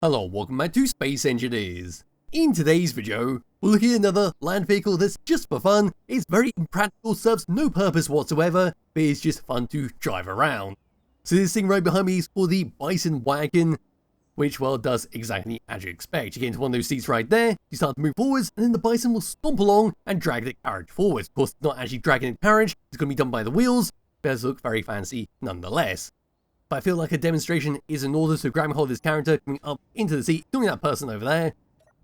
Hello, welcome back to Space Engineers. In today's video, we're looking at another land vehicle that's just for fun. It's very impractical, serves no purpose whatsoever, but it's just fun to drive around. So this thing right behind me is called the Bison Wagon, which, well, does exactly as you expect. You get into one of those seats right there, you start to move forwards, and then the Bison will stomp along and drag the carriage forwards. Of course, it's not actually dragging the carriage, it's going to be done by the wheels, but it does look very fancy nonetheless. But I feel like a demonstration is in order, so grabbing hold of this character, coming up into the seat, doing that person over there,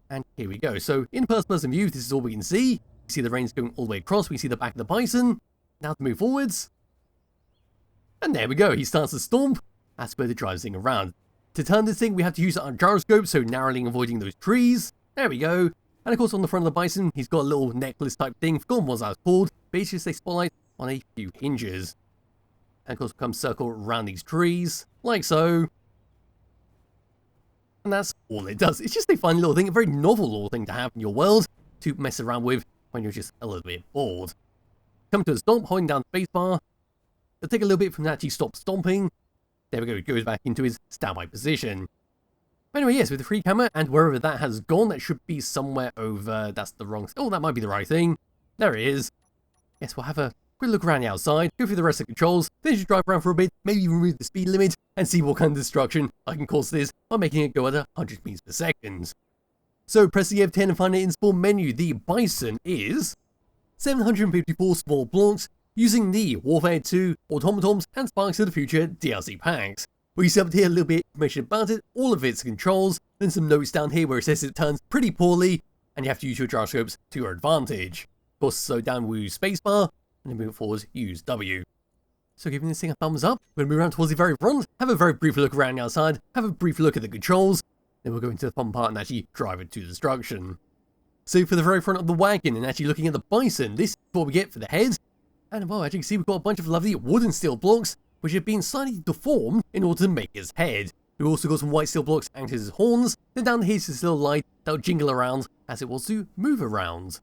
and here we go. So in first-person view, this is all we can see. We see the reins going all the way across, we see the back of the Bison. Now to move forwards, and there we go, he starts to stomp. That's where the drives thing around. To turn this thing, we have to use our gyroscope, so narrowly avoiding those trees. There we go. And of course, on the front of the Bison, he's got a little necklace type thing, forgotten what that was called, but it's just a spotlight on a few hinges. And of course, we'll come circle around these trees, like so. And that's all it does. It's just a fun little thing, a very novel little thing to have in your world to mess around with when you're just a little bit bored. Come to a stomp, holding down the spacebar. It'll take a little bit for him to actually stop stomping. There we go, it goes back into his standby position. But anyway, yes, with the free camera, and wherever that has gone, that should be somewhere over, that's the wrong, oh, that might be the right thing. There it is. Yes, we'll have a quick look around the outside, go through the rest of the controls, then just drive around for a bit, maybe remove the speed limit, and see what kind of destruction I can cause this by making it go at 100 meters per second. So press the F10 and find it in spawn menu. The Bison is 754 small blocks, using the Warfare 2, Automatons, and Sparks of the Future DLC packs. We see up here a little bit of information about it, all of its controls, then some notes down here where it says it turns pretty poorly, and you have to use your gyroscopes to your advantage. Of course, slow down, we'll use spacebar, and then move forward, use W. So giving this thing a thumbs up, we're going to move around towards the very front, have a very brief look around the outside, have a brief look at the controls, then we'll go into the fun part and actually drive it to destruction. So for the very front of the wagon and actually looking at the Bison, this is what we get for the head. And well, as you can see, we've got a bunch of lovely wooden steel blocks, which have been slightly deformed in order to make his head. We've also got some white steel blocks acting as his horns, then down here is this little light that'll jingle around as it wants to move around.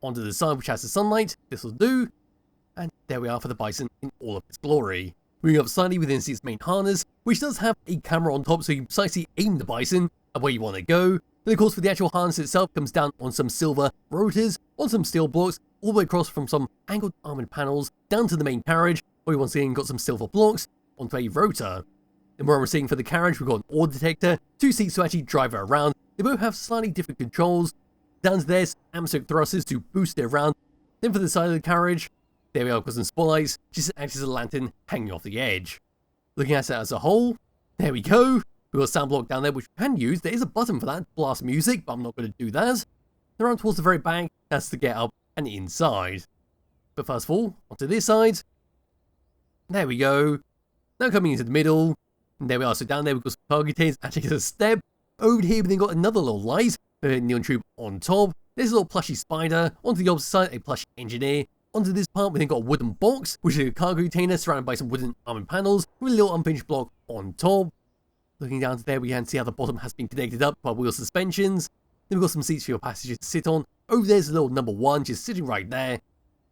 Onto the side, which has the sunlight, this will do. And there we are for the Bison in all of its glory. Moving up slightly within its main harness, which does have a camera on top so you can precisely aim the Bison at where you want to go. Then of course for the actual harness itself comes down on some silver rotors, on some steel blocks, all the way across from some angled armored panels down to the main carriage, where we once again got some silver blocks onto a rotor. Then where we're seeing for the carriage, we've got an ore detector, two seats to actually drive it around. They both have slightly different controls. Down to there's atmospheric thrusters to boost it around. Then for the side of the carriage, there we are, got some spotlights, just acts as a lantern hanging off the edge. Looking at it as a whole, there we go. We've got a sound block down there which we can use. There is a button for that, blast music, but I'm not going to do that. Then around towards the very back, that's to get up and inside. But first of all, onto this side. There we go. Now coming into the middle. And there we are, so down there we've got some cargo containers, actually as a step. Over here we've then got another little light, a neon tube on top. There's a little plushy spider. Onto the opposite side, a plushy engineer. Onto this part, we've then got a wooden box, which is a cargo container surrounded by some wooden armored panels with a little unfinished block on top. Looking down to there, we can see how the bottom has been connected up by wheel suspensions. Then we've got some seats for your passengers to sit on. Over there's a little number 1 just sitting right there.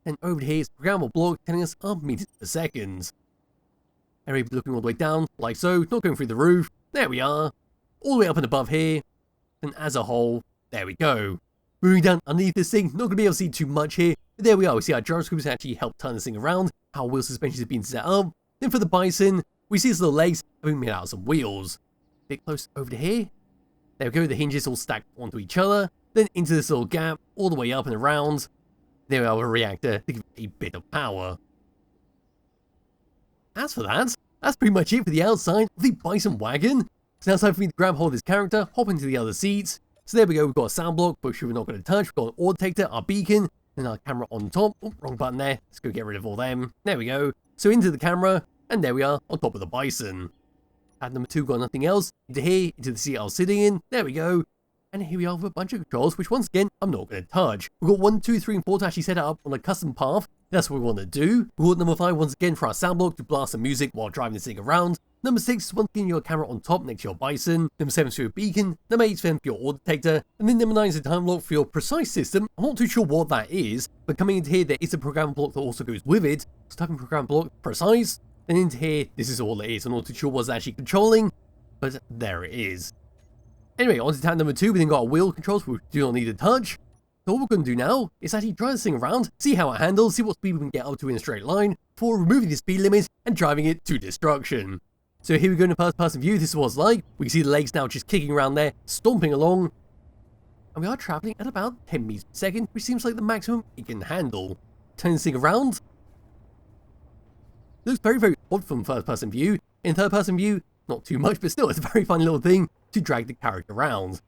And over here is a programmable block telling us our meters per second. And we're looking all the way down, like so, not going through the roof. There we are. All the way up and above here. And as a whole, there we go. Moving down underneath this thing, not going to be able to see too much here. But there we are, we see our gyroscopes actually help turn this thing around, how wheel suspensions have been set up. Then for the Bison, we see his little legs having made out of some wheels. A bit close over to here. There we go, the hinges all stacked onto each other. Then into this little gap, all the way up and around. There we are with a reactor to give it a bit of power. As for that, that's pretty much it for the outside of the Bison Wagon. So now it's time for me to grab hold of this character, hop into the other seats. So there we go, we've got a sound block, which we're not going to touch. We've got an ore detector, our beacon, and our camera on top. Oh, wrong button there. Let's go get rid of all them. There we go. So into the camera, and there we are on top of the Bison. Pad number 2, got nothing else. Into here, into the seat I was sitting in. There we go. And here we are with a bunch of controls, which once again, I'm not going to touch. We've got 1, 2, 3, and 4 to actually set it up on a custom path. That's what we want to do. We've got number 5 once again for our sound block to blast some music while driving this thing around. Number 6 is once again your camera on top next to your Bison. Number 7 is for your beacon. Number 8 is for your ore detector. And then number 9 is a time lock for your precise system. I'm not too sure what that is, but coming into here, there is a program block that also goes with it. So type in program block precise. And into here, this is all it is. I'm not too sure what's actually controlling, but there it is. Anyway, on to tank number 2, we then got our wheel controls, which we do not need to touch. So what we're going to do now is actually try this thing around, see how it handles, see what speed we can get up to in a straight line, before removing the speed limit and driving it to destruction. So here we go in the first person view, this is what it's like. We can see the legs now just kicking around there, stomping along. And we are travelling at about 10 meters per second, which seems like the maximum it can handle. Turn this thing around. Looks very, very odd from first person view. In third person view, not too much, but still, it's a very fun little thing to drag the carriage around.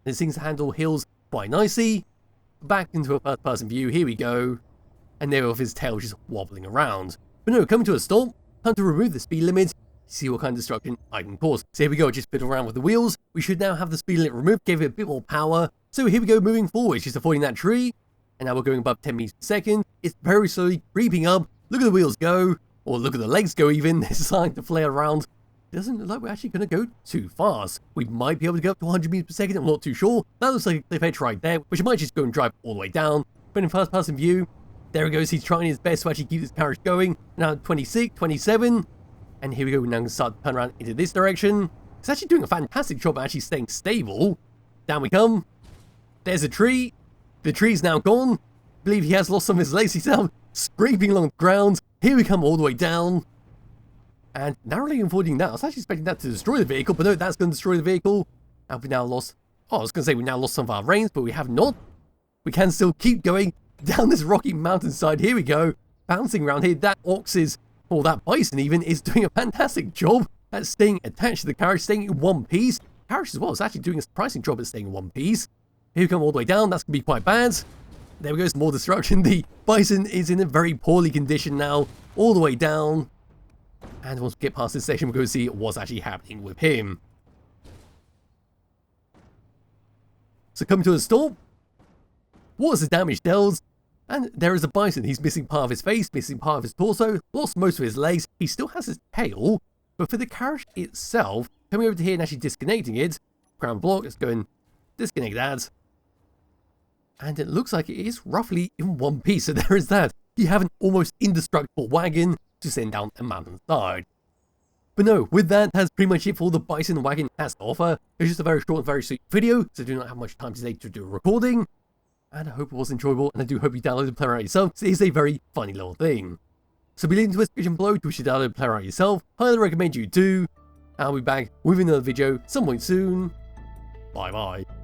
This thing's handle hills quite nicely. Back into a first person view, here we go. And there with his tail just wobbling around. But no, coming to a stop, time to remove the speed limit, see what kind of destruction I can cause. So here we go, just fiddle around with the wheels. We should now have the speed limit removed, give it a bit more power. So here we go, moving forward, just avoiding that tree. And now we're going above 10 meters per second. It's very slowly creeping up. Look at the wheels go, or look at the legs go even. They're starting to flare around. Doesn't look like we're actually going to go too fast. We might be able to go up to 100 meters per second, I'm not too sure. That looks like a cliff edge right there, which I might just go and drive all the way down. But in first person view, there he goes, he's trying his best to actually keep this carriage going. Now 26, 27, and here we go, we're now going to start to turn around into this direction. It's actually doing a fantastic job at actually staying stable. Down we come. There's a tree. The tree's now gone. I believe he has lost some of his legs. He's now scraping along the ground. Here we come all the way down. And narrowly avoiding that. I was actually expecting that to destroy the vehicle, but no, that's going to destroy the vehicle. And we now lost... Oh, I was going to say we now lost some of our reins, but we have not. We can still keep going down this rocky mountainside. Here we go. Bouncing around here. That ox is, or that bison even, is doing a fantastic job at staying attached to the carriage, staying in one piece. The carriage as well is actually doing a surprising job at staying in one piece. Here we come all the way down. That's going to be quite bad. There we go, some more destruction. The bison is in a very poorly condition now, all the way down. And once we get past this section, we're going to see what's actually happening with him. So coming to a stop. What is the damage dealt? And there is a bison. He's missing part of his face, missing part of his torso, lost most of his legs. He still has his tail. But for the carriage itself, coming over to here and actually disconnecting it. Ground block, let's go and disconnect that. And it looks like it is roughly in one piece. So there is that. You have an almost indestructible wagon to send down a mountainside. But no, with that, that's pretty much it for all the Bison Wagon has to offer. It's just a very short and very sweet video, so I do not have much time today to do a recording. And I hope it was enjoyable, and I do hope you download the player out yourself, so it is a very funny little thing. So be linked to the description below to which you download the player out yourself. Highly recommend you do. I'll be back with another video some point soon. Bye bye.